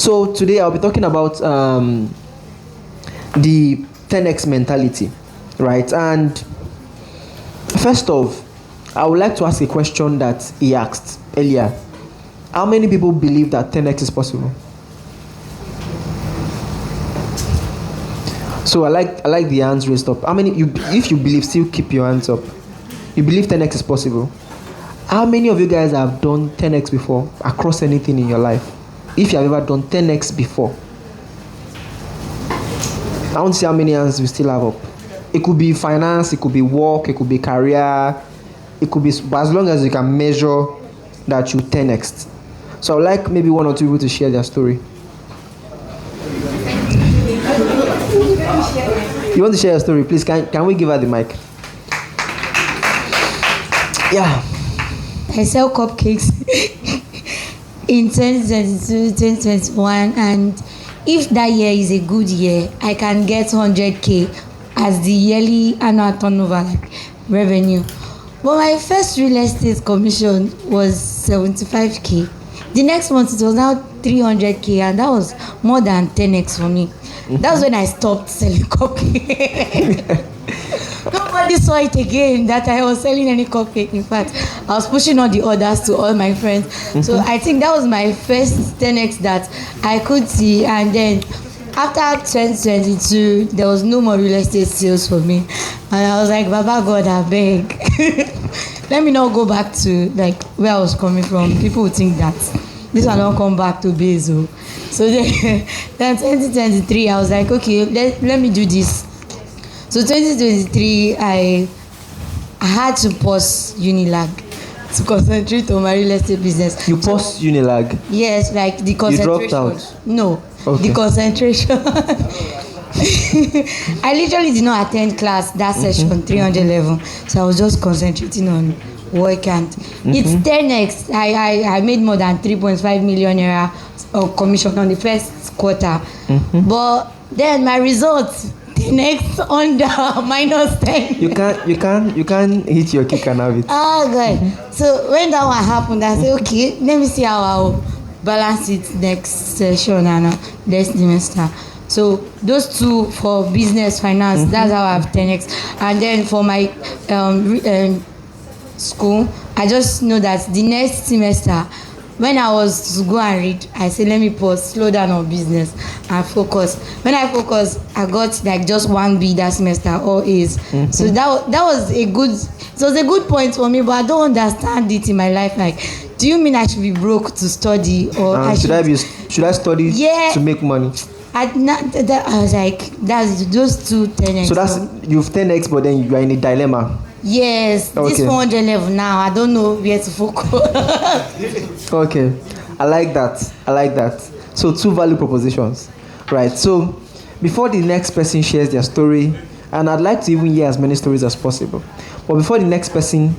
So today I'll be talking about the 10x mentality, right? And first off, I would like to ask a question that he asked earlier. How many people believe that 10x is possible? So I like the hands raised up. How many if you believe, still keep your hands up. You believe 10x is possible. How many of you guys have done 10x before across anything in your life? If you have ever done 10x before, I want to see how many hands we still have up. It could be finance, it could be work, it could be career, it could be, but as long as you can measure that you 10x. So I would like maybe one or two people to share their story. You want to share your story? Please, can we give her the mic? Yeah. I sell cupcakes in 2022, 2021, and if that year is a good year, I can get 100K as the yearly annual turnover, like revenue. But my first real estate commission was 75K. The next month it was now 300K, and that was more than 10x for me. That was when I stopped selling cupcakes. Nobody saw it again that I was selling any cupcake. In fact, I was pushing all the orders to all my friends. So I think that was my first 10x that I could see. And then after 2022, there was no more real estate sales for me. And I was like, Baba God, I beg. Let me not go back to like where I was coming from. People would think that this will not come back to Bezo. So then 2023, I was like, okay, let me do this. So 2023, I had to pause Unilag to concentrate on my real estate business. You paused Unilag? Yes, like the concentration. You dropped out? No, okay. The concentration. I literally did not attend class that session, 300 level. So I was just concentrating on work and it's 10x. I made more than 3.5 million naira of commission on the first quarter. But then my results, next under -10. You can't hit your kick and have it. Oh God. So when that one happened, I said, okay, let me see how I'll balance it next session and next semester. So those two for business finance, that's how I have 10x. And then for my school, I just know that the next semester, when I was to go and read, I said, let me pause, slow down on business and focus. When I focus, I got like just 1B that semester, all A's. So that was a good point for me, but I don't understand it in my life. Like, do you mean I should be broke to study, or should I study to make money? I was like, that's those two 10x. So that's you've 10x, but then you are in a dilemma. Yes, okay. This 400 level now, I don't know where to focus. Okay, I like that. So two value propositions, right? So before the next person shares their story, and I'd like to even hear as many stories as possible, but before the next person,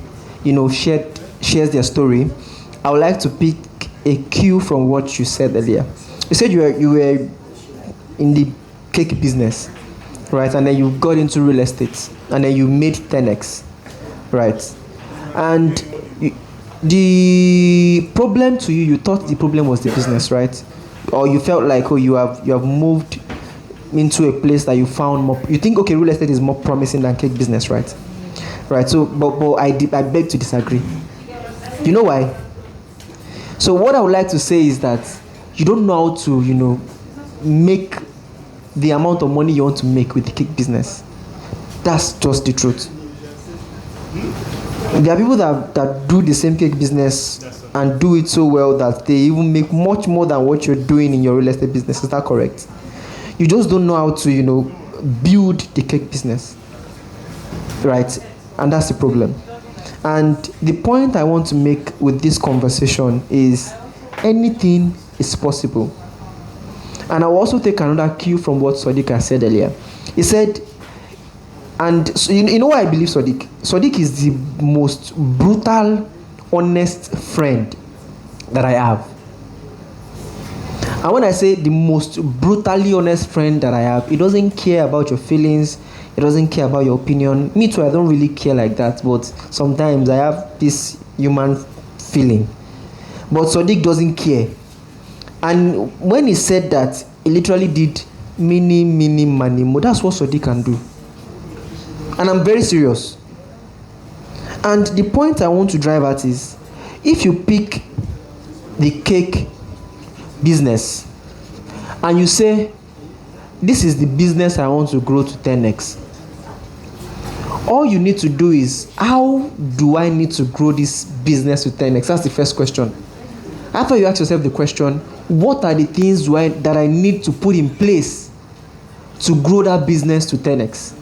shares their story, I would like to pick a cue from what you said earlier. You said you were in the cake business, right? And then you got into real estate, and then you made 10x, right? And the problem to you thought the problem was the business, right? Or you felt like, you have moved into a place that you found more. You think, okay, real estate is more promising than cake business, right? Right. So, but I beg to disagree. You know why? So what I would like to say is that you don't know how to, make the amount of money you want to make with the cake business. That's just the truth. There are people that do the same cake business and do it so well that they even make much more than what you're doing in your real estate business. Is that correct? You just don't know how to, build the cake business. Right? And that's the problem. And the point I want to make with this conversation is anything is possible. And I will also take another cue from what Sadiq has said earlier. He said, and so you know why I believe Sadiq? Sadiq is the most brutal, honest friend that I have. And when I say the most brutally honest friend that I have, he doesn't care about your feelings. He doesn't care about your opinion. Me too, I don't really care like that. But sometimes I have this human feeling. But Sadiq doesn't care. And when he said that, he literally did mini, money more. That's what Sodi can do. And I'm very serious. And the point I want to drive at is, if you pick the cake business and you say, this is the business I want to grow to 10x, all you need to do is, how do I need to grow this business to 10x? That's the first question. After you ask yourself the question, what are the things that I need to put in place to grow that business to 10x?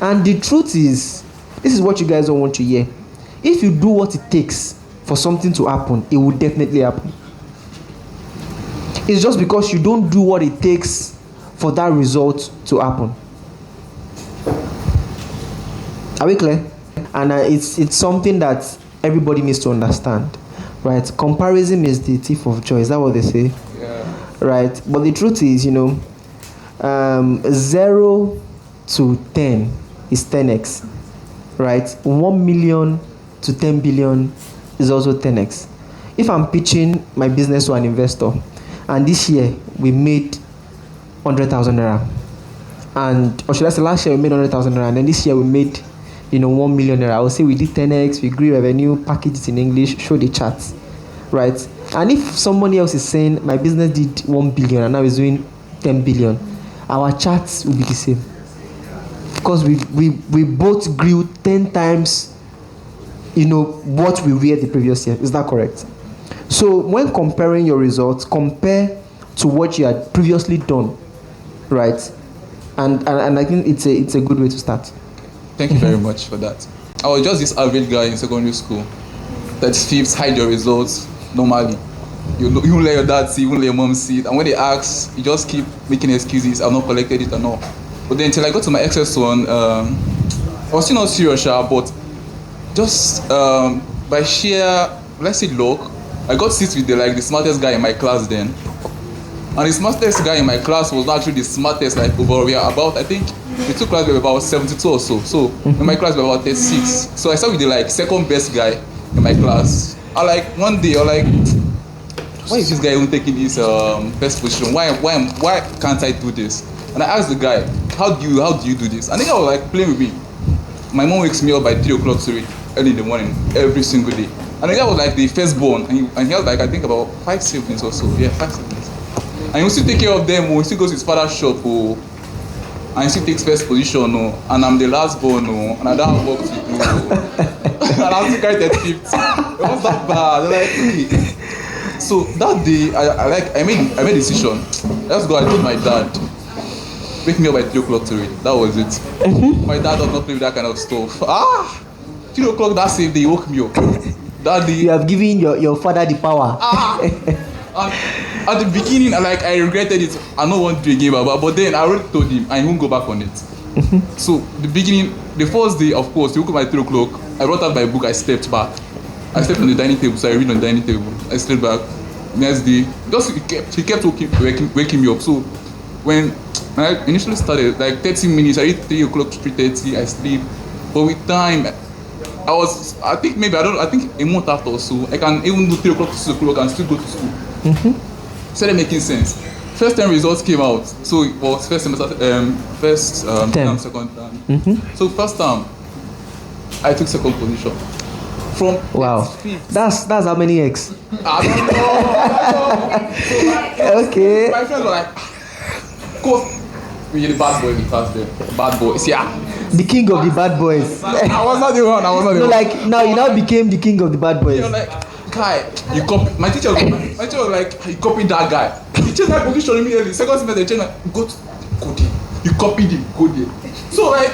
And the truth is, this is what you guys don't want to hear. If you do what it takes for something to happen, it will definitely happen. It's just because you don't do what it takes for that result to happen. Are we clear? And it's something that everybody needs to understand, right? Comparison is the thief of joy. Is that what they say? Yeah. Right. But the truth is, 0 to 10 is 10x, right? 1 million to 10 billion is also 10x. If I'm pitching my business to an investor, and this year we made 100,000 naira, or should I say last year we made 100,000 naira, and then this year we made 1 million naira, I will say we did 10x, we grew revenue, package it in English, show the charts, right? And if somebody else is saying my business did 1 billion and now is doing 10 billion, our charts will be the same, because we both grew 10 times what we were the previous year. Is that correct? So when comparing your results, compare to what you had previously done, right? And I think it's a good way to start. Thank you very much for that. I was just this average guy in secondary school. That fifths hide your results normally. You won't let your dad see, you won't let your mom see it. And when they ask, you just keep making excuses. I've not collected it or not. But then until I got to my excess one, I was still not serious, but just by sheer, let's say, luck, I got sit with the smartest guy in my class then. And the smartest guy in my class was not actually the smartest overall. We are about, I think, the two classes were about 72 or so. So in my class we were about 36. So I started with the second best guy in my class. One day why is this guy even taking this first position? Why can't I do this? And I asked the guy, how do you do this? And the guy was playing with me. My mom wakes me up by 3 o'clock early in the morning every single day. And the guy was the firstborn, and he had I think about 5 siblings or so. Yeah, 5 siblings. And he still take care of them. He still goes to his father's shop. And he still takes first position. And I'm the last born. And I don't have work to do. And I'm still carried at 50. It was that bad. Okay. So that day, I made a decision. Let's go. I told my dad, wake me up by 3 o'clock to read. That was it. Mm-hmm. My dad does not play with that kind of stuff. 3 o'clock that same day, he woke me up. That day, you have given your father the power. At the beginning, I regretted it. I don't want to do again, but then I already told him I won't go back on it. Mm-hmm. So the beginning, the first day, of course, he woke up by 3 o'clock. I brought out my book. I stepped back. I slept on the dining table, so I read on the dining table. I slept back. Next day, he kept waking me up. So when I initially started, 30 minutes, I read 3 o'clock, 3:30, I sleep. But with time, I think a month after or so, I can even do 3 o'clock to 6 o'clock and still go to school. Mm-hmm. Started making sense. First time results came out, so it was first semester, term, second term. Mm-hmm. So first term, I took second position. From wow, that's how many X? I don't know. Okay. My friends were course, we're the bad boys in class there. Bad boys, yeah. The king of the bad boys. I was not the one. Now you now became the king of the bad boys. Guy, you copy. My teacher was you copied that guy. He changed my position immediately. Second semester, they changed go there. You copied him, go there. So I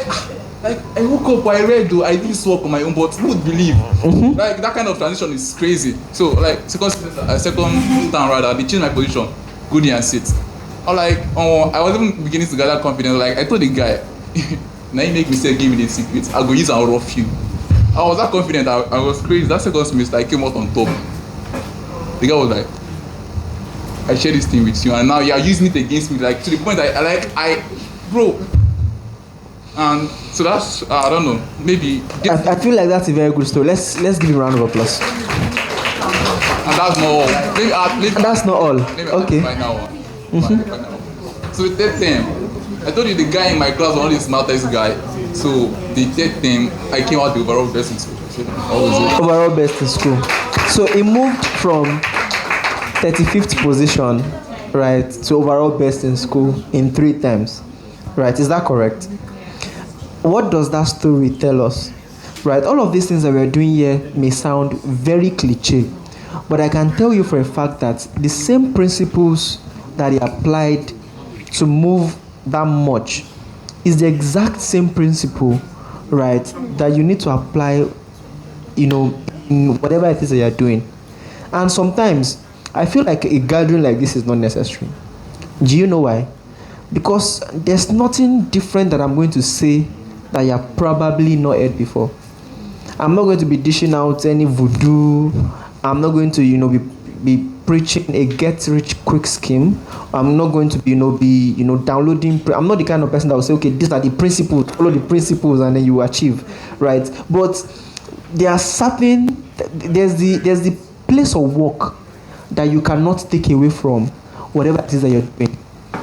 woke up, I read, I did this work on my own, but who would believe? Mm-hmm. That kind of transition is crazy. So second time rather, they changed my position, go there and sit. I was even beginning to gather confidence. I told the guy, now he make me say, give me the secret. I go use and rough you. I was that confident. I was crazy. That second semester, I came out on top. The guy was like, I share this thing with you, and now you are using it against me, to the point bro. And so that's I don't know, maybe. I feel like that's a very good story. Let's give him a round of applause. And That's not all. That's not all. Okay. Final one. So the third term, I told you the guy in my class was only the smartest guy. So the third term, I came out the overall best in school. So, overall best in school. So he moved from 35th position, right, to overall best in school in 3 terms, right? Is that correct? What does that story tell us? Right, all of these things that we're doing here may sound very cliche, but I can tell you for a fact that the same principles that he applied to move that much is the exact same principle, right, that you need to apply, in whatever it is that you're doing. And sometimes I feel like a gathering like this is not necessary. Do you know why? Because there's nothing different that I'm going to say that you have probably not heard before. I'm not going to be dishing out any voodoo. I'm not going to, be preaching a get-rich-quick scheme. I'm not going to be, downloading. I'm not the kind of person that will say, okay, these are the principles, follow the principles, and then you achieve, right? But there are certain, there's the place of work that you cannot take away from whatever it is that you're doing,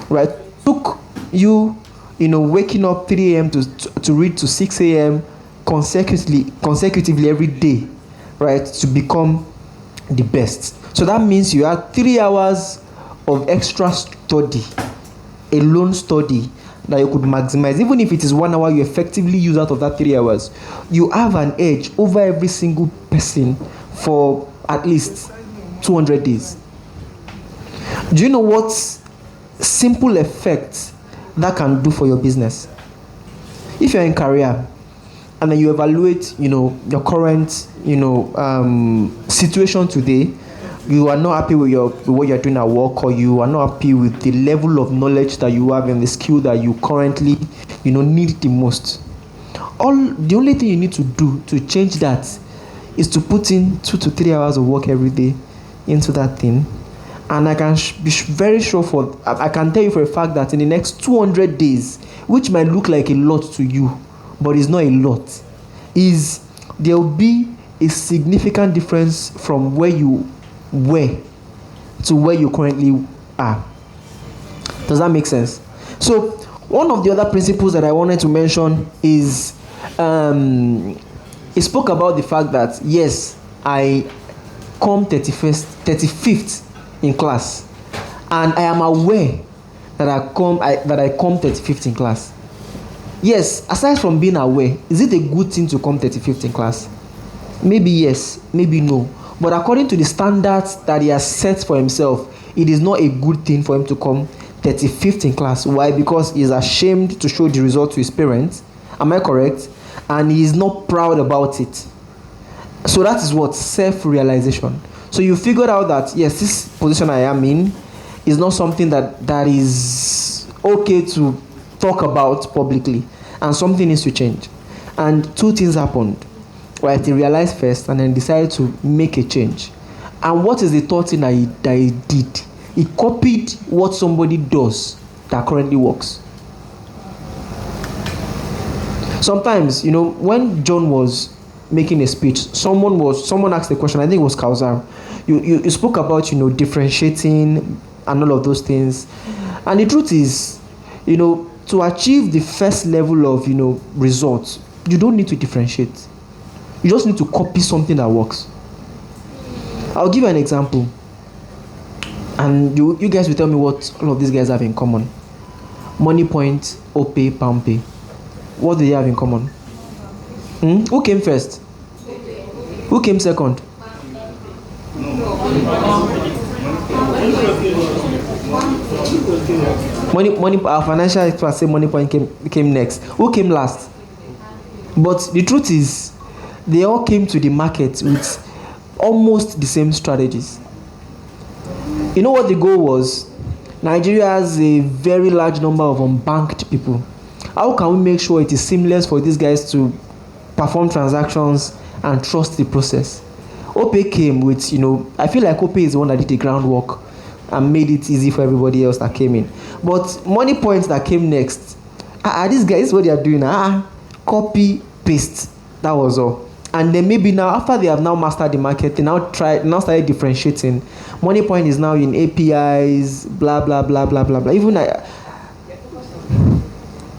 right? Took you, waking up 3 a.m. to read to 6 a.m. consecutively every day, right, to become the best. So that means you have 3 hours of extra study, alone study, that you could maximize. Even if it is 1 hour you effectively use out of that 3 hours, you have an edge over every single person for at least 200 days. Do you know what simple effect that can do for your business? If you're in career and then you evaluate, your current, situation today, you are not happy with what you're doing at work, or you are not happy with the level of knowledge that you have and the skill that you currently, need the most. The only thing you need to do to change that is to put in 2 to 3 hours of work every day into that thing. And I can be very sure I can tell you for a fact that in the next 200 days, which might look like a lot to you, but it's not a lot, there will be a significant difference from where you were to where you currently are. Does that make sense? So one of the other principles that I wanted to mention is he spoke about the fact that yes, I come 35th in class, and I am aware that I come 35th in class. Yes, aside from being aware, is it a good thing to come 35th in class? Maybe yes, maybe no. But according to the standards that he has set for himself, it is not a good thing for him to come 35th in class. Why? Because he is ashamed to show the result to his parents. Am I correct? And he is not proud about it. So that is what? Self-realization. So you figured out that, yes, this position I am in is not something that is okay to talk about publicly, and something needs to change. And 2 things happened. Right, he realized first and then decided to make a change. And what is the third thing that he did? He copied what somebody does that currently works. Sometimes, when John was making a speech, someone asked a question. I think it was Kausar. You spoke about differentiating and all of those things. And the truth is, to achieve the first level of results, you don't need to differentiate. You just need to copy something that works. I'll give you an example, and you guys will tell me what all of these guys have in common. Money Point, Opay, Palmpay. What do they have in common? Who came first? Who came second? Our financial experts say Money Point came next. Who came last? But the truth is, they all came to the market with almost the same strategies. You know what the goal was? Nigeria has a very large number of unbanked people. How can we make sure it is seamless for these guys to perform transactions and trust the process? Opay came with, I feel like Opay is the one that did the groundwork and made it easy for everybody else that came in. But Money Points that came next, these guys, what they are doing, copy, paste. That was all. And then maybe now, after they have now mastered the market, they now started differentiating. Money Point is now in APIs, blah blah blah blah blah blah. Even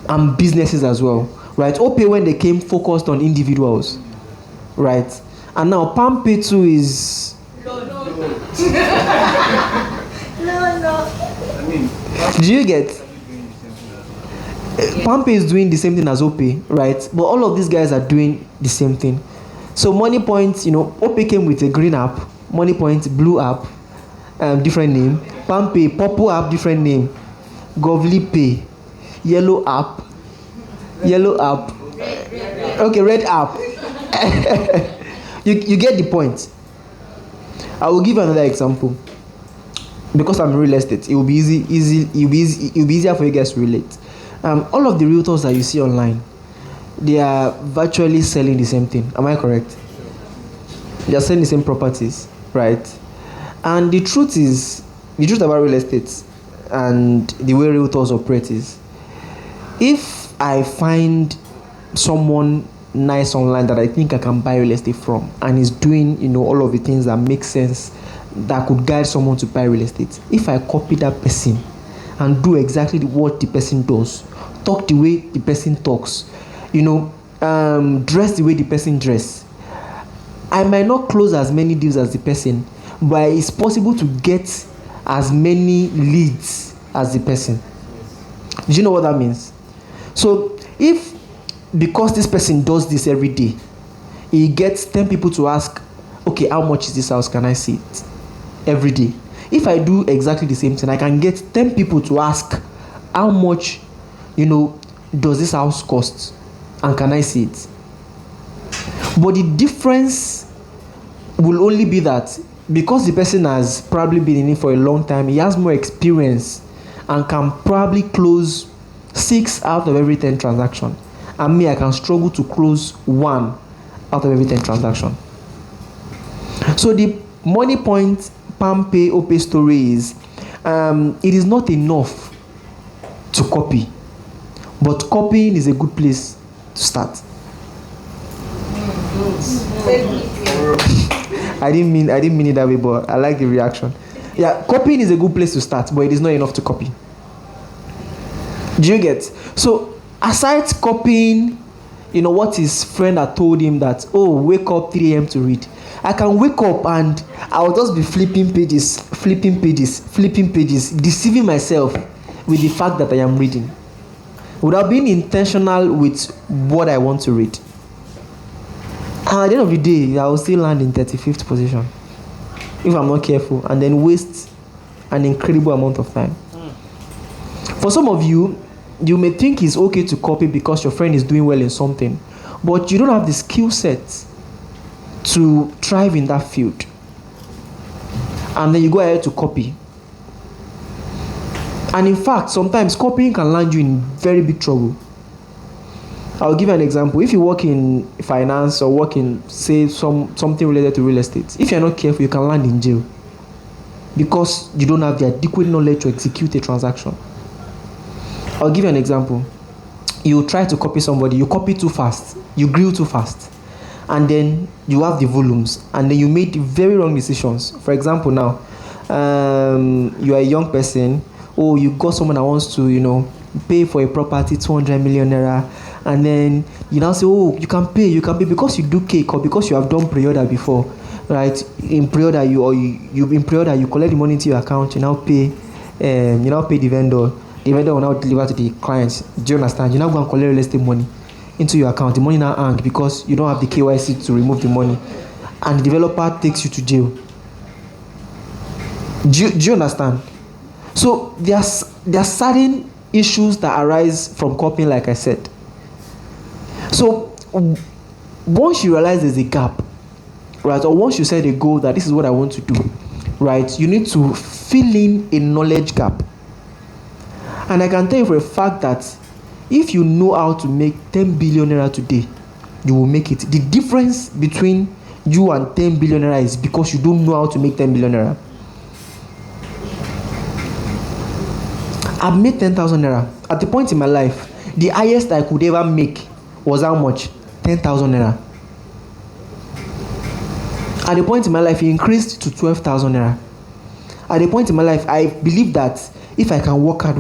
and businesses as well, right? OPay, when they came, focused on individuals, right? And now PalmPay too is. Do you get? PalmPay is doing the same thing as OPay, right? But all of these guys are doing the same thing. So Money Point, OPay came with a green app, Money Point blue app, different name. PalmPay purple app, different name. Govly Pay, yellow app. Okay, red app. you get the point. I will give another example. Because I'm in real estate, it will be easier for you guys to relate. All of the realtors that you see online, they are virtually selling the same thing. Am I correct? They are selling the same properties, right? And the truth about real estate and the way realtors operate is, if I find someone nice online that I think I can buy real estate from, and is doing all of the things that make sense, that could guide someone to buy real estate, if I copy that person and do exactly what the person does, talk the way the person talks, dress the way the person dress, I might not close as many deals as the person, but it's possible to get as many leads as the person. Do you know what that means? So if, because this person does this every day, he gets 10 people to ask, okay, how much is this house, can I see it? Every day. If I do exactly the same thing, I can get 10 people to ask, how much does this house cost, and can I see it? But the difference will only be that because the person has probably been in it for a long time, he has more experience and can probably close 6 out of every 10 transactions, and me, I can struggle to close 1 out of every 10 transactions. So the Money Point, PalmPay, OPay story is, it is not enough to copy, but copying is a good place to start. I didn't mean it that way, but I like the reaction. Yeah, copying is a good place to start, but it is not enough to copy. Do you get? So aside copying, what his friend had told him that, oh, wake up 3 a.m. to read, I can wake up and I'll just be flipping pages, deceiving myself with the fact that I am reading, without being intentional with what I want to read. And at the end of the day, I will still land in 35th position if I'm not careful, and then waste an incredible amount of time. For some of you, you may think it's okay to copy because your friend is doing well in something, but you don't have the skill set to thrive in that field, and then you go ahead to copy. And in fact, sometimes copying can land you in very big trouble. I'll give you an example. If you work in finance or work in, say, something related to real estate, if you're not careful, you can land in jail because you don't have the adequate knowledge to execute a transaction. I'll give you an example. You try to copy somebody, you copy too fast, you grew too fast, and then you have the volumes, and then you made very wrong decisions. For example, now, you are a young person, or you got someone that wants to, pay for a property, 200 million naira, and then you now say, oh, you can pay because you do cake, or because you have done pre-order before, right? In pre-order, you collect the money into your account, you now pay the vendor. The vendor will now deliver to the clients. Do you understand? You now go and collect real estate money into your account. The money now hang because you don't have the KYC to remove the money, and the developer takes you to jail. Do you understand? So there are certain issues that arise from copying, like I said. So once you realize there's a gap, right, or once you set a goal that this is what I want to do, right, you need to fill in a knowledge gap. And I can tell you for a fact that if you know how to make 10 billion naira today, you will make it. The difference between you and 10 billion naira is because you don't know how to make 10 billion naira. I've made 10,000 naira. At the point in my life, the highest I could ever make was how much? 10,000 naira. At a point in my life, it increased to 12,000 naira. At a point in my life, I believe that if I can work hard,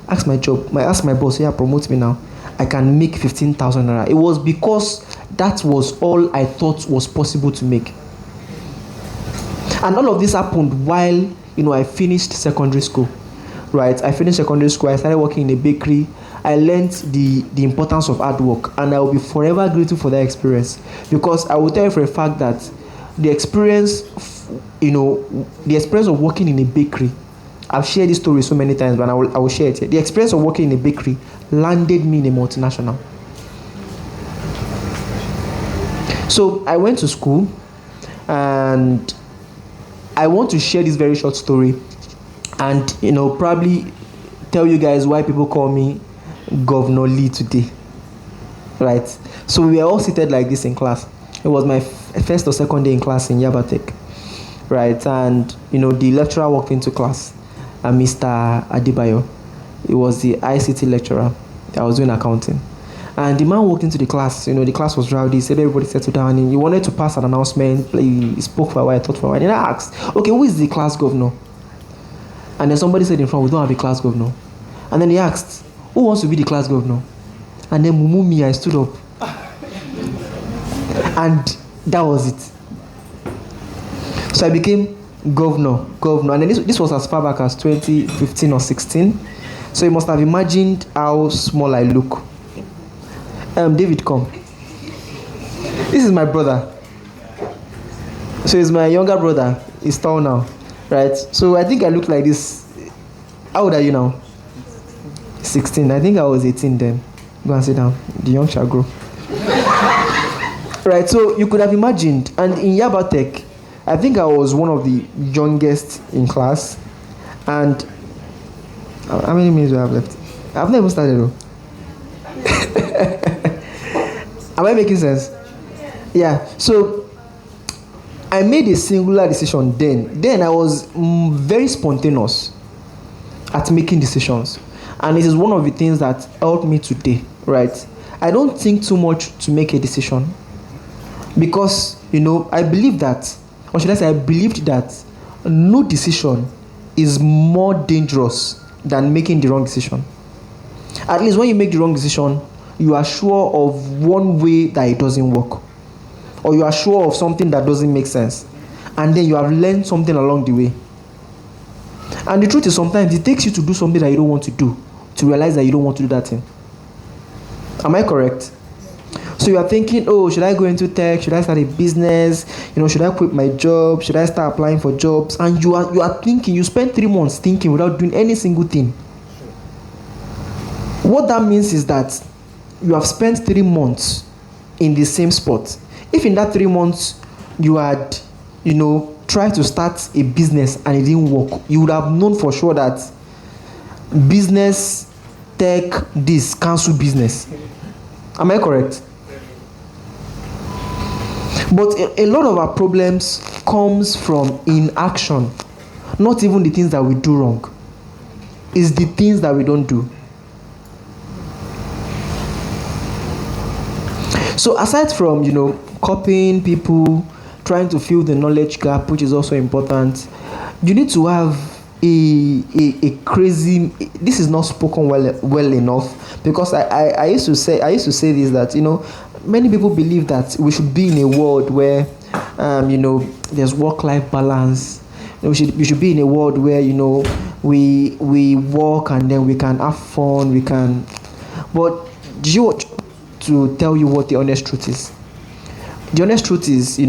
ask my boss, yeah, promote me now, I can make 15,000 naira. It was because that was all I thought was possible to make. And all of this happened while, I finished secondary school, right? I finished secondary school, I started working in a bakery. I learned the importance of hard work, and I will be forever grateful for that experience, because I will tell you for a fact that the experience of working in a bakery, I've shared this story so many times, but I will share it here. The experience of working in a bakery landed me in a multinational. So I went to school, and I want to share this very short story, and probably tell you guys why people call me Governor Lee today, right? So we were all seated like this in class. It was my first or second day in class in Yabatek, right? And the lecturer walked into class, and Mr. Adebayo, he was the ICT lecturer. I was doing accounting, and the man walked into the class. The class was rowdy. He said everybody settled down, and he wanted to pass an announcement. He spoke for a while, thought for a while, and I asked, okay, who is the class governor? And then somebody said in front, we don't have a class governor. And then he asked, who wants to be the class governor? And then Mumumi, I stood up. And that was it. So I became governor. And then this was as far back as 2015 or 16. So you must have imagined how small I look. David, come. This is my brother. So he's my younger brother. He's tall now, right? So I think I look like this. How old are you now? 16. I think I was 18 then. Go and sit down. The young shall grow. Right, so you could have imagined. And in Yabatek, I think I was one of the youngest in class. And how many minutes do I have left? I've never started though. Am I making sense? Yeah. So I made a singular decision then. Then I was very spontaneous at making decisions. And it is one of the things that helped me today, right? I don't think too much to make a decision, because, I believe that, or should I say, I believed that no decision is more dangerous than making the wrong decision. At least when you make the wrong decision, you are sure of one way that it doesn't work, or you are sure of something that doesn't make sense, and then you have learned something along the way. And the truth is, sometimes it takes you to do something that you don't want to do, to realize that you don't want to do that thing. Am I correct? So you are thinking, oh, should I go into tech? Should I start a business? Should I quit my job? Should I start applying for jobs? And you are thinking, you spend 3 months thinking without doing any single thing. What that means is that you have spent 3 months in the same spot. If in that 3 months you had, tried to start a business and it didn't work, you would have known for sure that business, tech, this, cancel business. Am I correct? But a lot of our problems comes from inaction. Not even the things that we do wrong. It's the things that we don't do. So aside from, copying people, trying to fill the knowledge gap, which is also important, you need to have a crazy, this is not spoken well enough, because I used to say this, that many people believe that we should be in a world where there's work-life balance. We should be in a world where we work and then we can have fun, but do you want to tell you what the honest truth is? The honest truth is,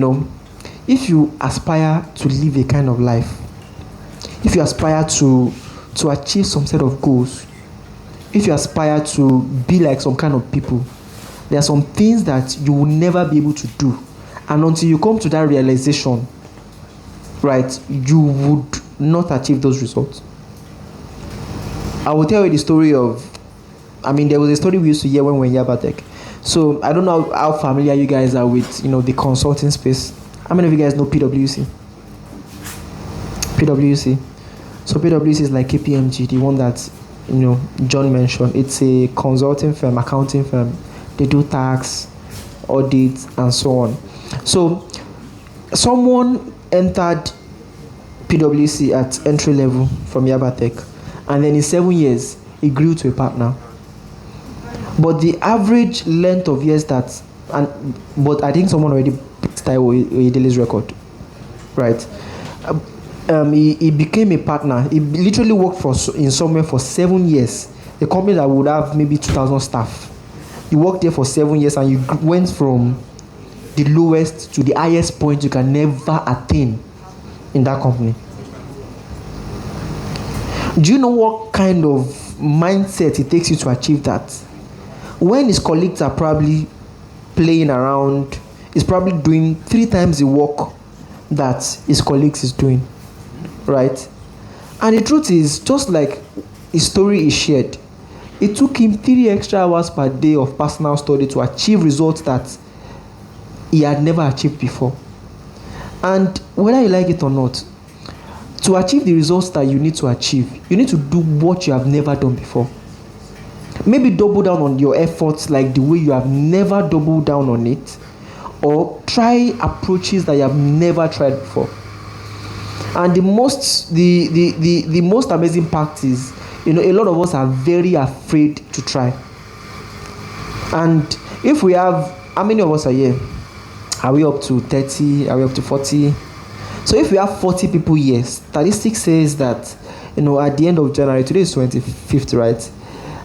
if you aspire to live a kind of life, if you aspire to achieve some set of goals, if you aspire to be like some kind of people, there are some things that you will never be able to do. And until you come to that realization, right, you would not achieve those results. I will tell you the story of, there was a story we used to hear when we were in Yabatek. So I don't know how familiar you guys are with, the consulting space. How many of you guys know PwC? PwC. So PwC is like KPMG, the one that, John mentioned. It's a consulting firm, accounting firm. They do tax, audit, and so on. So someone entered PwC at entry level from Yabatech, and then in 7 years he grew to a partner. But the average length of years but I think someone already beat Taiwo Oyedele's record, right? He became a partner. He literally worked in somewhere for 7 years, a company that would have maybe 2,000 staff. You worked there for 7 years and you went from the lowest to the highest point you can never attain in that company. Do you know what kind of mindset it takes you to achieve that? When his colleagues are probably playing around, he's probably doing 3 times the work that his colleagues is doing, right? And the truth is, just like his story is shared, it took him 3 extra hours per day of personal study to achieve results that he had never achieved before. And whether you like it or not, to achieve the results that you need to achieve, you need to do what you have never done before. Maybe double down on your efforts like the way you have never doubled down on it, or try approaches that you have never tried before. And the most amazing part is, a lot of us are very afraid to try. And if we have, how many of us are here? Are we up to 30? Are we up to 40? So if we have 40 people here, statistics says that, at the end of January, today is 25th, right?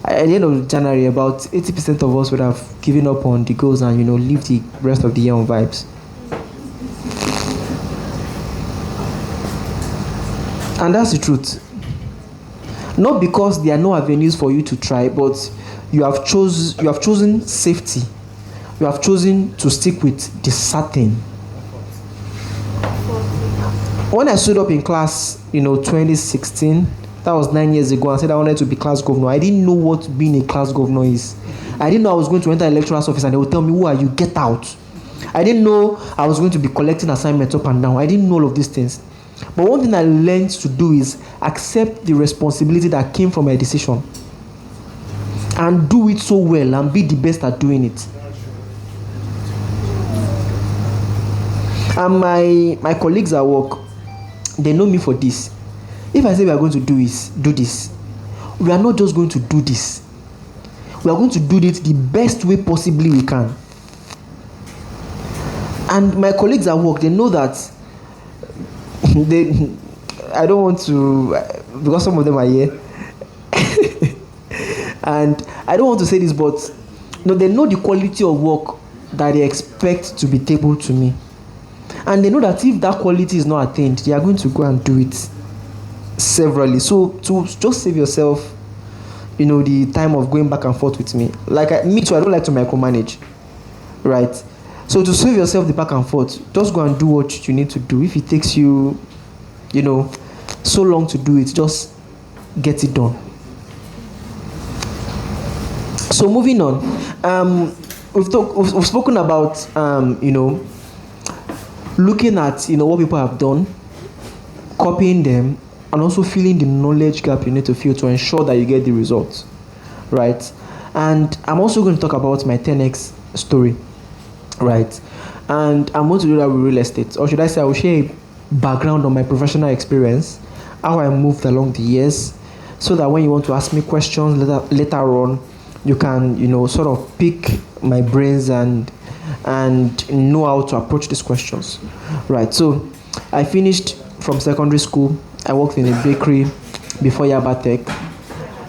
At the end of January, about 80% of us would have given up on the goals and, live the rest of the year on vibes. And that's the truth. Not because there are no avenues for you to try, but you have chosen safety. You have chosen to stick with the certain. When I stood up in class, 2016, that was 9 years ago, and said I wanted to be class governor, I didn't know what being a class governor is. I didn't know I was going to enter a lecturer's office and they would tell me, who are you? Get out. I didn't know I was going to be collecting assignments up and down. I didn't know all of these things. But one thing I learned to do is accept the responsibility that came from my decision and do it so well and be the best at doing it. And my colleagues at work, they know me for this. If I say we are going to do this, we are not just going to do this. We are going to do it the best way possibly we can. And my colleagues at work, they know that I don't want to, because some of them are here. And I don't want to say this, but they know the quality of work that they expect to be tabled to me. And they know that if that quality is not attained, they are going to go and do it severally. So to just save yourself, the time of going back and forth with me. Me too, I don't like to micromanage, right? So to save yourself the back and forth, just go and do what you need to do. If it takes you, so long to do it, just get it done. So moving on, we've spoken about, looking at, what people have done, copying them, and also filling the knowledge gap you need to fill to ensure that you get the results, right? And I'm also going to talk about my 10x story, right? And I'm going to do that with real estate. Or should I say, I will share a background on my professional experience, how I moved along the years, so that when you want to ask me questions later on, you can, sort of pick my brains and know how to approach these questions, right? So I finished from secondary school. I worked in a bakery before Yabatech.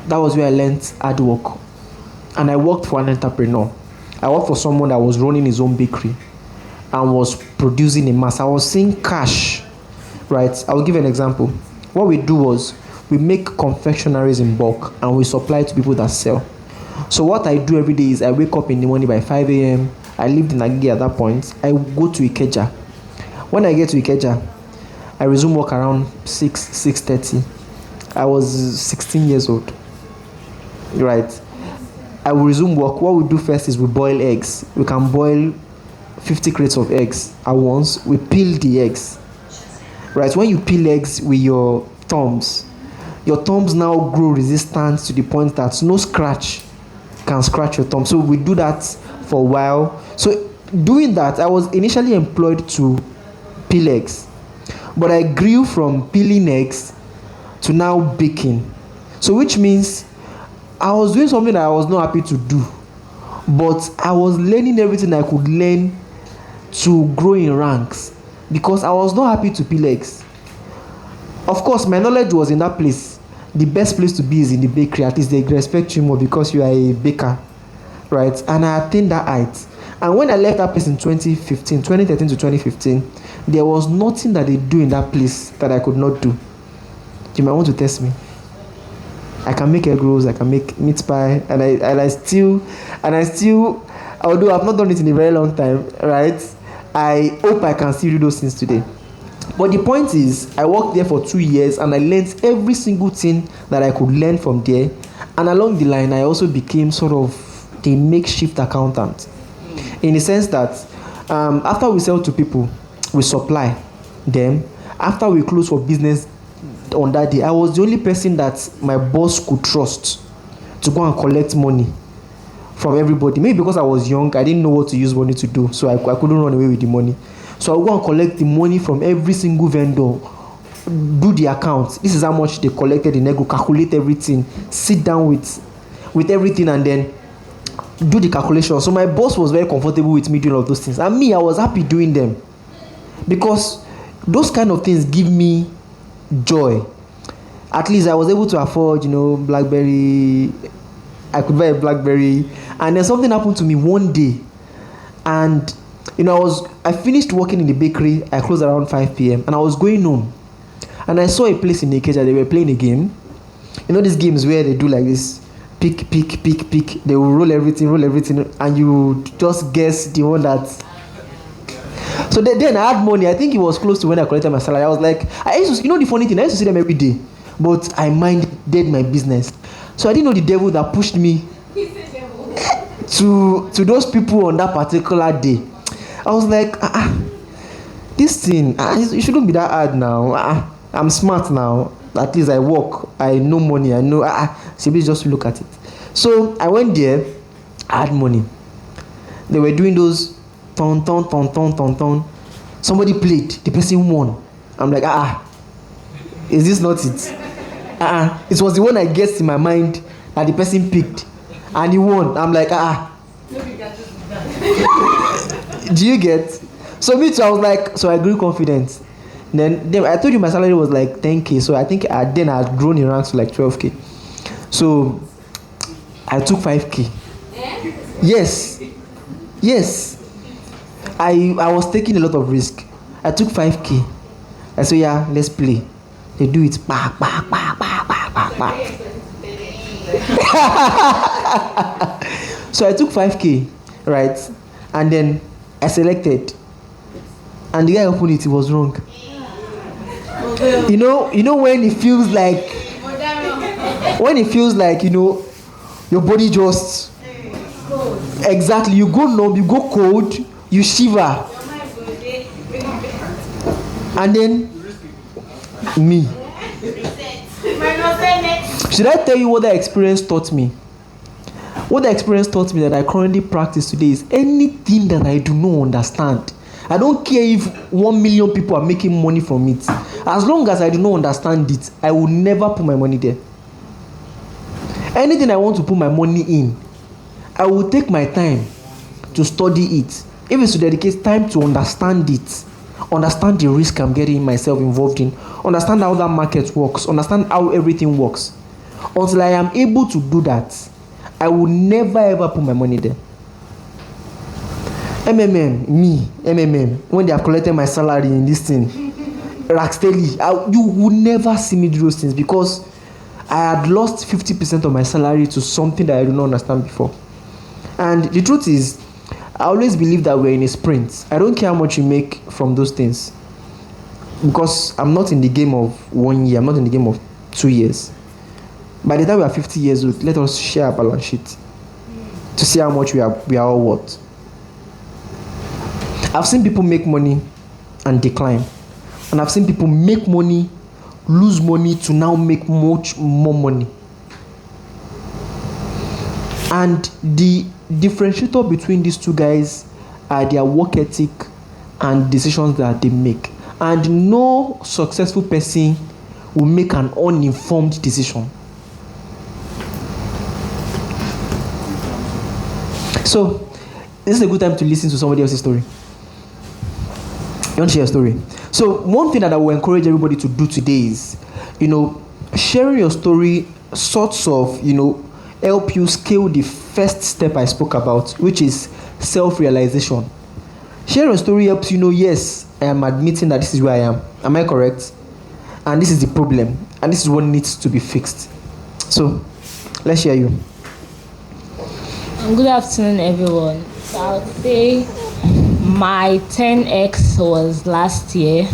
That was where I learned hard work. And I worked for an entrepreneur. I worked for someone that was running his own bakery and was producing in mass. I was seeing cash, right? I'll give an example. What we do was we make confectionaries in bulk and we supply to people that sell. So what I do every day is I wake up in the morning by 5 a.m. I lived in Agege at that point. I go to Ikeja. When I get to Ikeja, I resume work around 6:30. I was 16 years old, right? I will resume work. What we do first is we boil eggs. We can boil 50 crates of eggs at once. We peel the eggs, right? When you peel eggs with your thumbs now grow resistant to the point that no scratch can scratch your thumb. So we do that for a while. So doing that, I was initially employed to peel eggs. But I grew from peeling eggs to now baking. So which means I was doing something that I was not happy to do, but I was learning everything I could learn to grow in ranks because I was not happy to peel eggs. Of course, my knowledge was in that place. The best place to be is in the bakery. At least they respect you more because you are a baker, right? And I attained that height. And when I left that place in 2013 to 2015, there was nothing that they do in that place that I could not do. You might want to test me. I can make egg rolls, I can make meat pie, and I still, although I've not done it in a very long time, right? I hope I can still do those things today. But the point is, I worked there for 2 years and I learned every single thing that I could learn from there. And along the line, I also became sort of the makeshift accountant. In the sense that after we sell to people, we supply them. After we close for business on that day, I was the only person that my boss could trust to go and collect money from everybody. Maybe because I was young, I didn't know what to use money to do, so I couldn't run away with the money. So I would go and collect the money from every single vendor, do the account. This is how much they collected, and I go calculate everything, sit down with everything, and then do the calculation. So my boss was very comfortable with me doing all of those things, and me, I was happy doing them because those kind of things give me joy. At least I was able to afford, BlackBerry. I could buy a BlackBerry, and then something happened to me one day, and I finished working in the bakery. I closed around 5 p.m. and I was going home, and I saw a place in Ikeja. They were playing a game. These games where they do like this, pick. They will roll everything, and you just guess the one that. So then I had money. I think it was close to when I collected my salary. I was like, I used to, the funny thing, I used to see them every day, but I minded my business. So I didn't know the devil that pushed me to those people on that particular day. I was like, this thing, it shouldn't be that hard now. I'm smart now. At least I work. I know money. I know. Simply just look at it. So I went there. I had money. They were doing those ton. Somebody played. The person won. I'm like, is this not it? It was the one I guessed in my mind that the person picked, and he won. I'm like, Do you get? So me too, I was like, so I grew confident. Then I told you my salary was like 10k. So I think then I had grown in ranks to like 12k. So I took 5k. Yes. I was taking a lot of risk. I took 5k. I said, yeah, let's play. They do it. So I took 5k, right? And then I selected. And the guy opened it, was wrong. You know when it feels like, your body just exactly, you go numb, you go cold, you shiver. And then me. Should I tell you what that experience taught me? What the experience taught me that I currently practice today is anything that I do not understand. I don't care if 1 million people are making money from it. As long as I do not understand it, I will never put my money there. Anything I want to put my money in, I will take my time to study it. If it's to dedicate time to understand it, understand the risk I'm getting myself involved in, understand how that market works, understand how everything works. Until I am able to do that, I will never ever put my money there. MMM, when they have collected my salary in this thing, Racksteady, you will never see me do those things because I had lost 50% of my salary to something that I do not understand before. And the truth is, I always believe that we're in a sprint. I don't care how much you make from those things because I'm not in the game of 1 year, I'm not in the game of 2 years. By the time we are 50 years old, let us share a balance sheet to see how much we are all worth. I've seen people make money and decline. And I've seen people make money, lose money to now make much more money. And the differentiator between these two guys are their work ethic and decisions that they make. And no successful person will make an uninformed decision. So, this is a good time to listen to somebody else's story. You want to share a story? So, one thing that I will encourage everybody to do today is, sharing your story sorts of, help you scale the first step I spoke about, which is self-realization. Sharing your story helps you know, yes, I am admitting that this is where I am. Am I correct? And this is the problem. And this is what needs to be fixed. So, let's hear you. Good afternoon, everyone. So I would say my 10x was last year.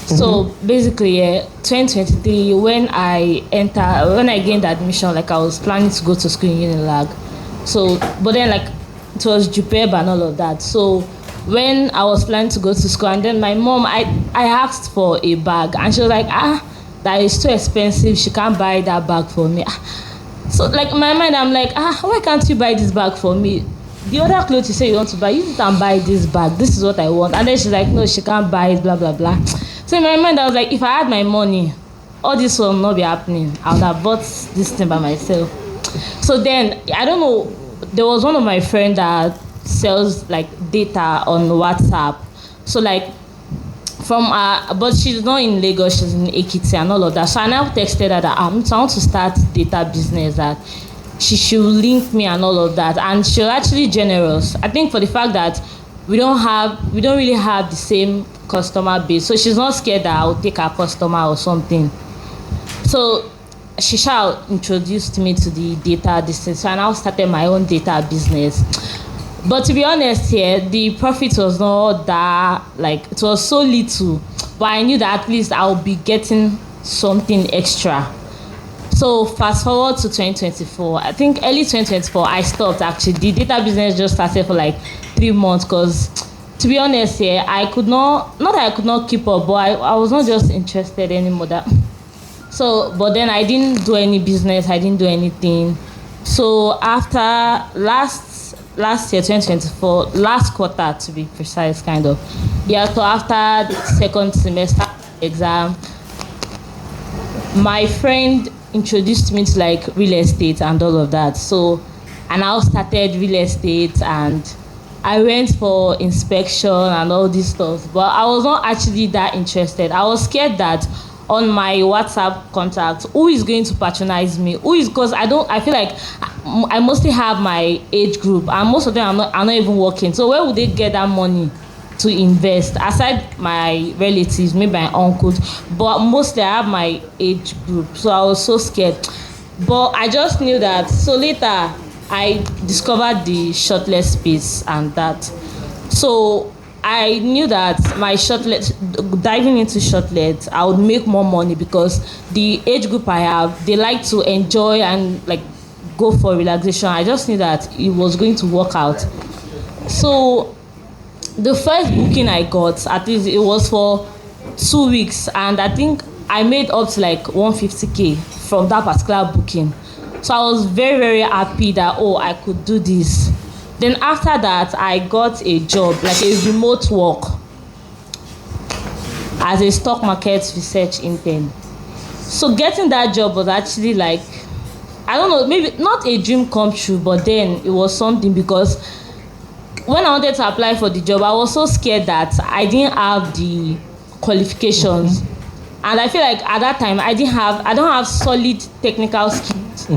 So basically, 2023, when I gained admission, like I was planning to go to school in Unilag. So, but then like it was JUPEB and all of that. So when I was planning to go to school, and then my mom, I asked for a bag, and she was like, that is too expensive. She can't buy that bag for me. So like in my mind, I'm like, why can't you buy this bag for me? The other clothes you say you want to buy, you can buy this bag. This is what I want. And then she's like, no, she can't buy it, blah, blah, blah. So in my mind, I was like, if I had my money, all this will not be happening. I would have bought this thing by myself. So then, I don't know, there was one of my friends that sells like data on WhatsApp. So like, but she's not in Lagos, she's in Ekiti and all of that. So I now texted her that I want to start data business, that she should link me and all of that. And she was actually generous. I think for the fact that we don't really have the same customer base. So she's not scared that I'll take her customer or something. So she shall introduced me to the data business. So I now started my own data business. But to be honest here, the profit was not that, like, it was so little. But I knew that at least I'll be getting something extra. So fast forward to 2024. I think early 2024, I stopped actually. The data business just started for like 3 months because, to be honest here, I could not that I could not keep up, but I was not just interested anymore. But then I didn't do any business. I didn't do anything. So after last year, 2024, last quarter to be precise, kind of. Yeah, so after the second semester exam, my friend introduced me to like real estate and all of that. So I now started real estate and I went for inspection and all this stuff. But I was not actually that interested. I was scared that on my WhatsApp contact, who is going to patronize me? Because I feel like I mostly have my age group and most of them are not even working. So where would they get that money to invest? Aside my relatives, maybe my uncles, but mostly I have my age group. So I was so scared. But I just knew that. So later I discovered the shortlet space and that. So I knew that diving into shortlet, I would make more money because the age group I have, they like to enjoy and like go for relaxation. I just knew that it was going to work out. So the first booking I got, at least it was for 2 weeks, and I think I made up to like 150K from that particular booking. So I was very, very happy that, I could do this. Then after that, I got a job, like a remote work as a stock market research intern. So getting that job was actually like, I don't know, maybe not a dream come true, but then it was something because when I wanted to apply for the job, I was so scared that I didn't have the qualifications. And I feel like at that time, I don't have solid technical skills.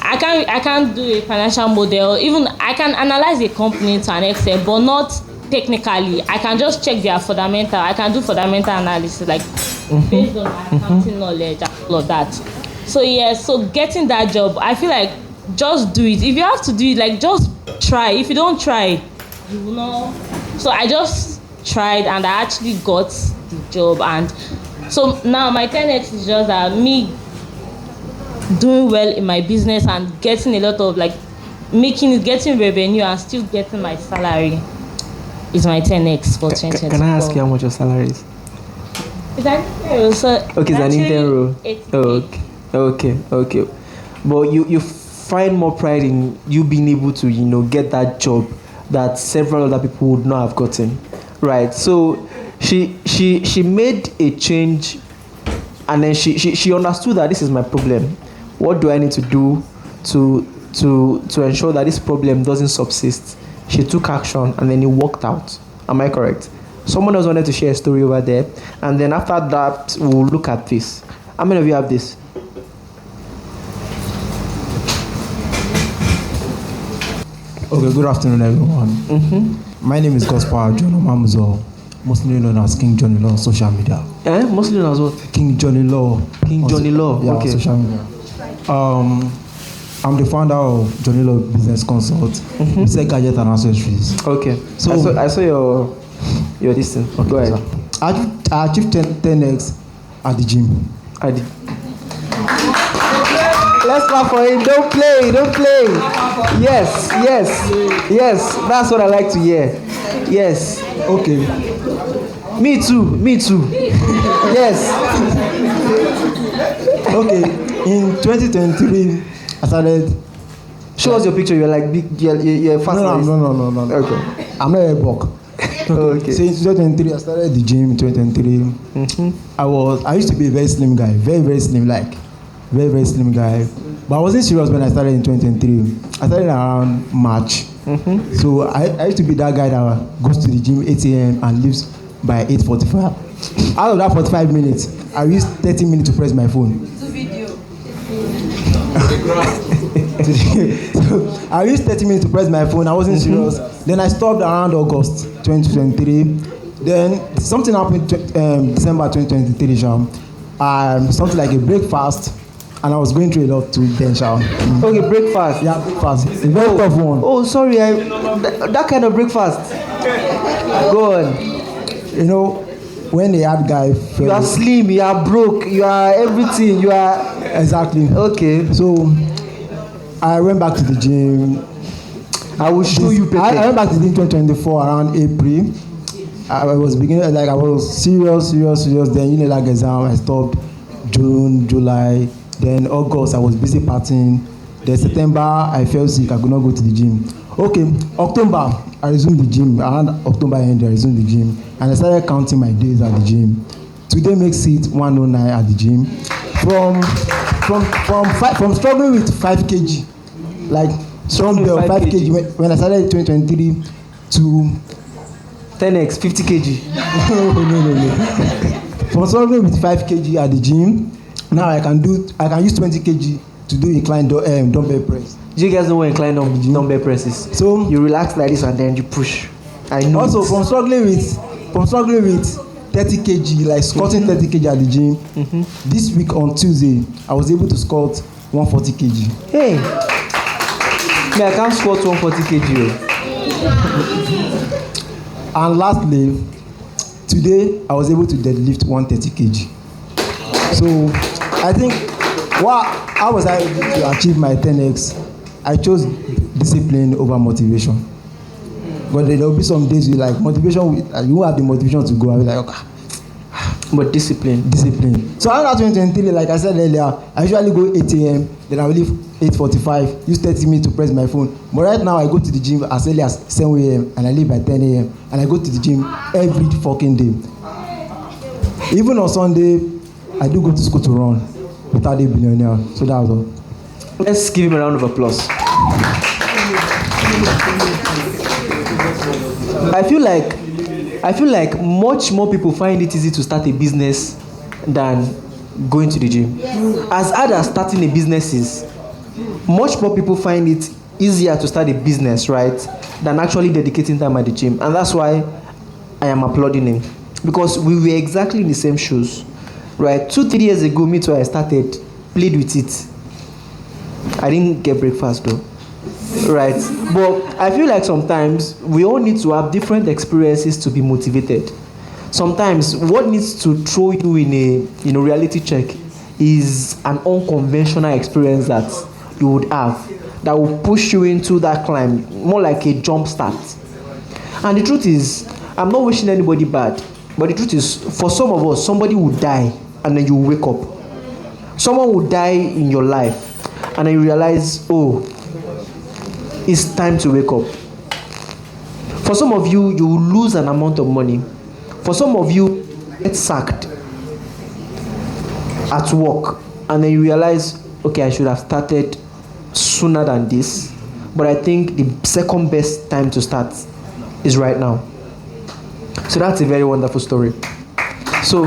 I can't do a financial model. Even I can analyze a company to an extent, but not technically. I can just check their fundamental. I can do fundamental analysis, like based on my accounting knowledge and all of that. So getting that job, I feel like just do it. If you have to do it, like just try. If you don't try, you will not. So I just tried and I actually got the job. And so now my 10x is just me doing well in my business and getting a lot of getting revenue and still getting my salary is my 10x for 2024. Can I ask you how much your salary is? It's an intern role. So okay, it's an intern role. 80K. Okay. But you find more pride in you being able to, get that job that several other people would not have gotten. Right. So She made a change, and then she understood that this is my problem. What do I need to do to ensure that this problem doesn't subsist? She took action, and then it worked out. Am I correct? Someone else wanted to share a story over there, and then after that we'll look at this. How many of you have this? Okay, good afternoon, everyone. My name is Gospel John Omamuzo, mostly known as King Johnny Law on social media. Mostly known as what? King Johnny Law. King Johnny Law. Yeah, Okay. on social media. I'm the founder of Johnny Law Business Consult, Mr. Gadget and Accessories. Okay. So- I saw your this thing. Go ahead. I achieved 10x at the gym. I did. Let's clap for him. Don't play. Yes. That's what I like to hear. Yes. Okay. Me too. Yes. Okay. In 2023, I started. Show us your picture. You're like big. You're fast. No. Okay. I'm not a buck. Okay. So in 2023, I started the gym in 2023. I used to be a very slim guy, very slim, like very slim guy. But I wasn't serious when I started in 2023. I started around March. So I used to be that guy that goes to the gym 8 a.m. and leaves by 8:45. Out of that 45 minutes, I used 30 minutes to press my phone. So I used 30 minutes to press my phone. I wasn't serious. Then I stopped around August 2023. Then something happened December 2023. Something like a breakfast, and I was going through a lot to then. Okay, breakfast. Yeah, breakfast. A very tough one. Oh, sorry. That kind of breakfast. Go on. You know, when the hard guy fell. You are slim. You are broke. You are everything. You are. Exactly. Okay. So I went back to the gym. I will show you Pepe. I went back to the gym 2024 around April. I was beginning, like I was serious. Then like exam, I stopped. June, July, then August I was busy partying. Then September I fell sick. I could not go to the gym. Okay, October I resumed the gym. Around October end I resumed the gym, and I started counting my days at the gym. Today makes it 109 at the gym. From struggling with 5 kg, like Struggling dumbbell with 5 5 kg when I started in 2023 to 10x 50 kg. no. From struggling with 5 kg at the gym, now I can use 20 kg to do incline dumbbell press. Do you guys know what incline dumbbell press is? So You relax like this and then you push. I know. also it. from struggling with 30 kg, like squatting 30 kg at the gym. This week on Tuesday, I was able to squat 140 kg. Hey. Me, I can't squat 140 kg. And lastly, today I was able to deadlift 130 kg. So I think how was I able to achieve my 10x? I chose discipline over motivation. But there will be some days you like motivation, you won't have the motivation to go. I was like, okay. But discipline. So after 2023, like I said earlier, I usually go 8 a.m. Then I will leave 8:45. Use 30 minutes to press my phone. But right now I go to the gym as early as 7 a.m. and I leave by 10 a.m. and I go to the gym every fucking day. Even on Sunday, I do go to school to run without a billionaire. So that was all. Let's give him a round of applause. I feel like much more people find it easy to start a business than going to the gym. As hard as starting a business is, much more people find it easier to start a business, right, than actually dedicating time at the gym. And that's why I am applauding him, because we were exactly in the same shoes, right? 2-3 years ago, me too, I started, played with it. I didn't get breakfast though. Right, but I feel like sometimes we all need to have different experiences to be motivated. Sometimes what needs to throw you in a reality check is an unconventional experience that you would have that will push you into that climb, more like a jump start. And the truth is, I'm not wishing anybody bad, but the truth is, for some of us, somebody will die and then you will wake up. Someone will die in your life and then you realize, oh, it's time to wake up. For some of you, you will lose an amount of money. For some of you, get sacked at work, and then you realize, okay, I should have started sooner than this. But I think the second best time to start is right now. So that's a very wonderful story. So,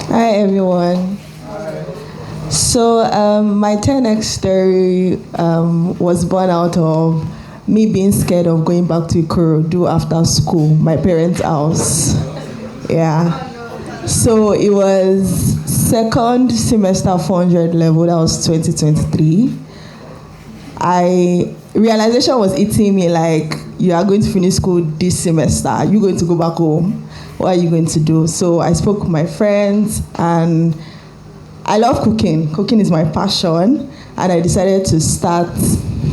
hi everyone. So my 10x story was born out of me being scared of going back to Ikorodu after school, my parents' house. Yeah. So it was second semester 400 level, that was 2023. Realization was eating me like, you are going to finish school this semester. Are you going to go back home? What are you going to do? So I spoke with my friends, and I love cooking. Cooking is my passion, and I decided to start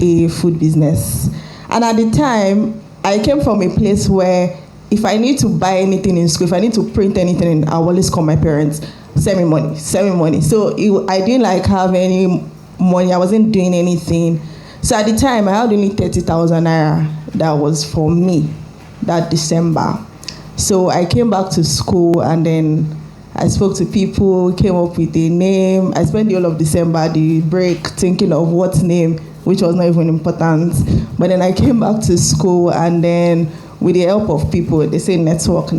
a food business. And at the time, I came from a place where if I need to buy anything in school, if I need to print anything, I always call my parents, send me money. So I didn't like have any money. I wasn't doing anything. So at the time, I had only 30,000 naira. That was for me that December. So I came back to school, and then I spoke to people, came up with a name. I spent the whole of December, the break, thinking of what name, which was not even important. But then I came back to school, and then with the help of people, they say network.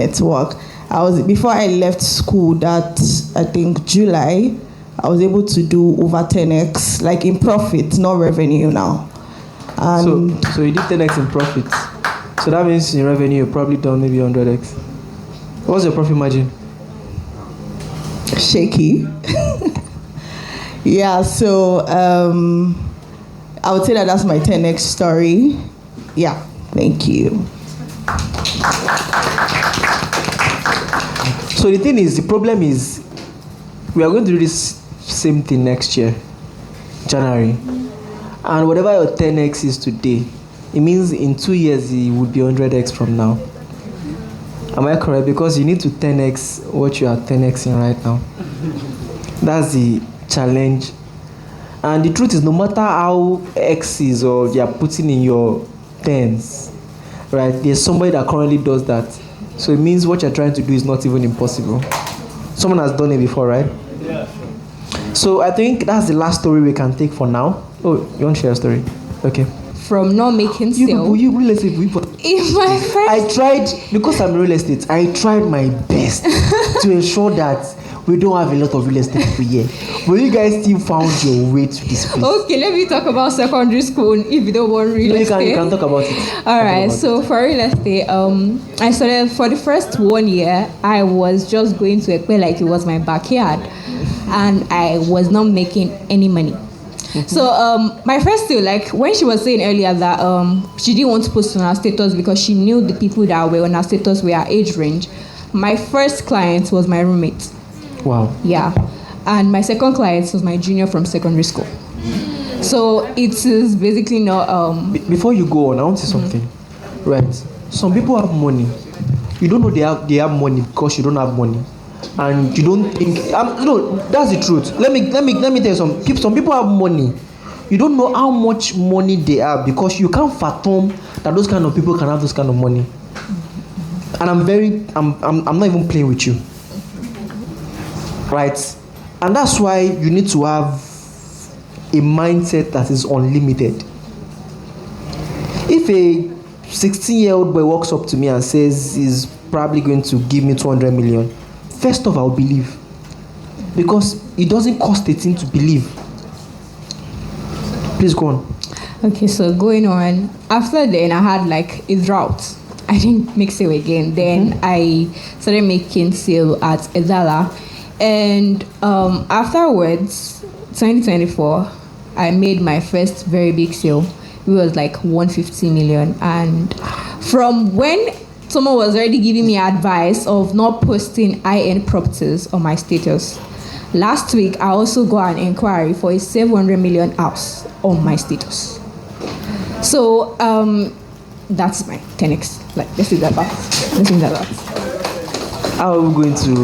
Before I left school, that I think July, I was able to do over 10x, like in profit, not revenue now. And so you did 10x in profit. So that means in revenue, you've probably done maybe 100x. What's your profit margin? Shaky. Yeah, so I would say that's my 10x story. Yeah, thank you. So the problem is, we are going to do this same thing next year, January. And whatever your 10x is today, it means in 2 years it would be 100x from now. Am I correct? Because you need to 10x what you are 10xing right now. That's the challenge. And the truth is, no matter how x's or they are putting in your tens, right, there's somebody that currently does that. So it means what you're trying to do is not even impossible. Someone has done it before, right? Yeah, sure. So I think that's the last story we can take for now. Oh, you want to share a story? Okay. From not making sale. You real estate people. In my first, I tried, because I'm real estate, I tried my best to ensure that we don't have a lot of real estate people here. But you guys still found your way to this place. Okay, let me talk about secondary school if you don't want real estate. You can talk about it. All right, so for real estate, I started for the first 1 year, I was just going to Ekpe like it was my backyard, and I was not making any money. So my first deal, like when she was saying earlier that she didn't want to post on her status because she knew the people that were on her status were her age range. My first client was my roommate. Wow. Yeah. And my second client was my junior from secondary school. So it is basically not Before you go on, I want to say something. Right. Some people have money. You don't know they have money because you don't have money. And you don't think no, that's the truth. Let me tell you something. Some people have money. You don't know how much money they have because you can't fathom that those kind of people can have this kind of money. And I'm not even playing with you. Right? And that's why you need to have a mindset that is unlimited. If a 16-year-old boy walks up to me and says he's probably going to give me 200 million, first off, I'll believe. Because it doesn't cost a thing to believe. Please go on. Okay, so going on. After then, I had like a drought. I didn't make sale again. Then I started making sale at Edala. And afterwards, 2024, I made my first very big sale. It was like 150 million. And from when someone was already giving me advice of not posting high-end properties on my status, last week I also got an inquiry for a 700 million house on my status. So that's my 10x. Like, let's leave that back. How are we going to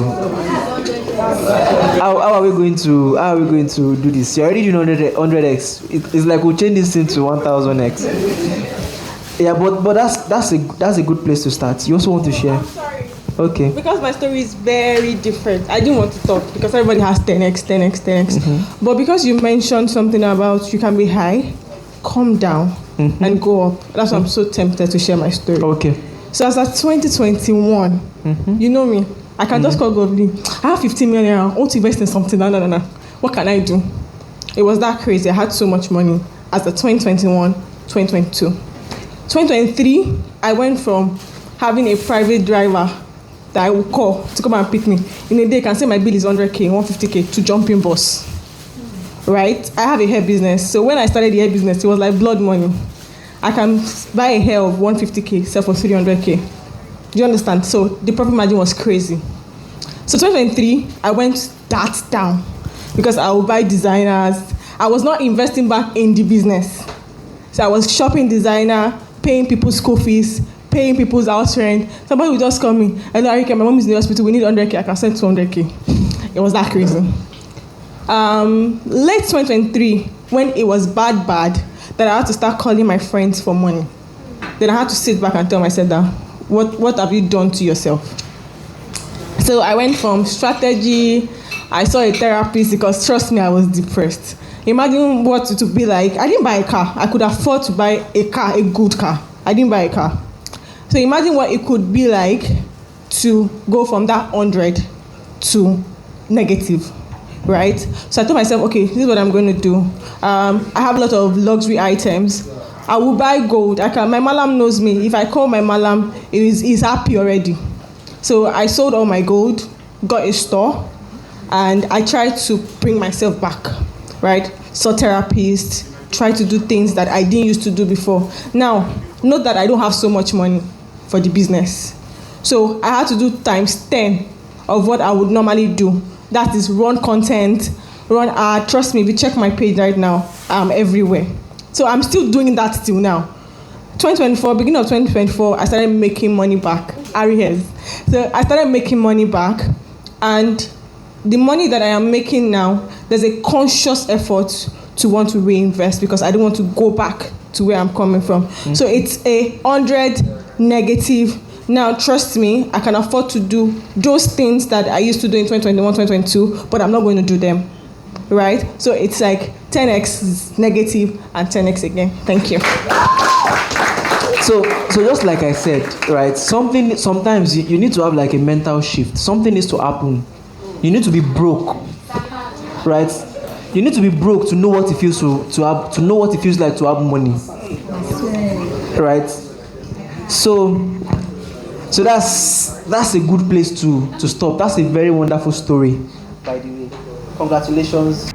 do this? You're already doing 100x. It's like we'll change this thing to 1000x. Yeah, but that's a good place to start. You also want to share? Sorry. Okay. Because my story is very different. I didn't want to talk because everybody has 10x, 10x, 10x. But because you mentioned something about you can be high, calm down, and go up. That's why I'm so tempted to share my story. Okay. So as at 2021, you know me, I can just call Govli. I have 15 million. I want to invest in something. No. What can I do? It was that crazy. I had so much money as at 2021, 2022. 2023, I went from having a private driver that I would call to come and pick me. In a day, I can say my bill is 100K, 150K to jumping bus. Right? I have a hair business. So when I started the hair business, it was like blood money. I can buy a hair of 150K, sell for 300K. Do you understand? So the profit margin was crazy. So 2023, I went that down because I would buy designers. I was not investing back in the business. So I was shopping designer, paying people's school fees, paying people's house rent. Somebody would just call me, hello, Arike, my mom is in the hospital, we need 100K, I can send 200K. It was that crazy. Late 2023, when it was bad, that I had to start calling my friends for money. Then I had to sit back and tell myself that, what have you done to yourself? So I went from strategy, I saw a therapist because trust me, I was depressed. Imagine what it would be like. I didn't buy a car. I could afford to buy a car, a good car. I didn't buy a car. So imagine what it could be like to go from that 100 to negative, right? So I told myself, okay, this is what I'm going to do. I have a lot of luxury items. I will buy gold. My malam knows me. If I call my malam, he's happy already. So I sold all my gold, got a store, and I tried to bring myself back, right? Saw therapists, tried to do things that I didn't used to do before. Now, note that I don't have so much money for the business. So I had to do times 10 of what I would normally do. That is run content, run ad. Trust me, if you check my page right now, I'm everywhere. So I'm still doing that till now. 2024, beginning of 2024, I started making money back. Arrears. So I started making money back, and the money that I am making now, there's a conscious effort to want to reinvest because I don't want to go back to where I'm coming from. So it's a 100 negative. Now, trust me, I can afford to do those things that I used to do in 2021, 2022, but I'm not going to do them, right? So it's like 10x is negative and 10x again. Thank you. So just like I said, right, sometimes you need to have like a mental shift. Something needs to happen. You need to be broke, right? You need to be broke to know what it feels to know what it feels like to have money, right? So that's a good place to stop. That's a very wonderful story, by the way. Congratulations.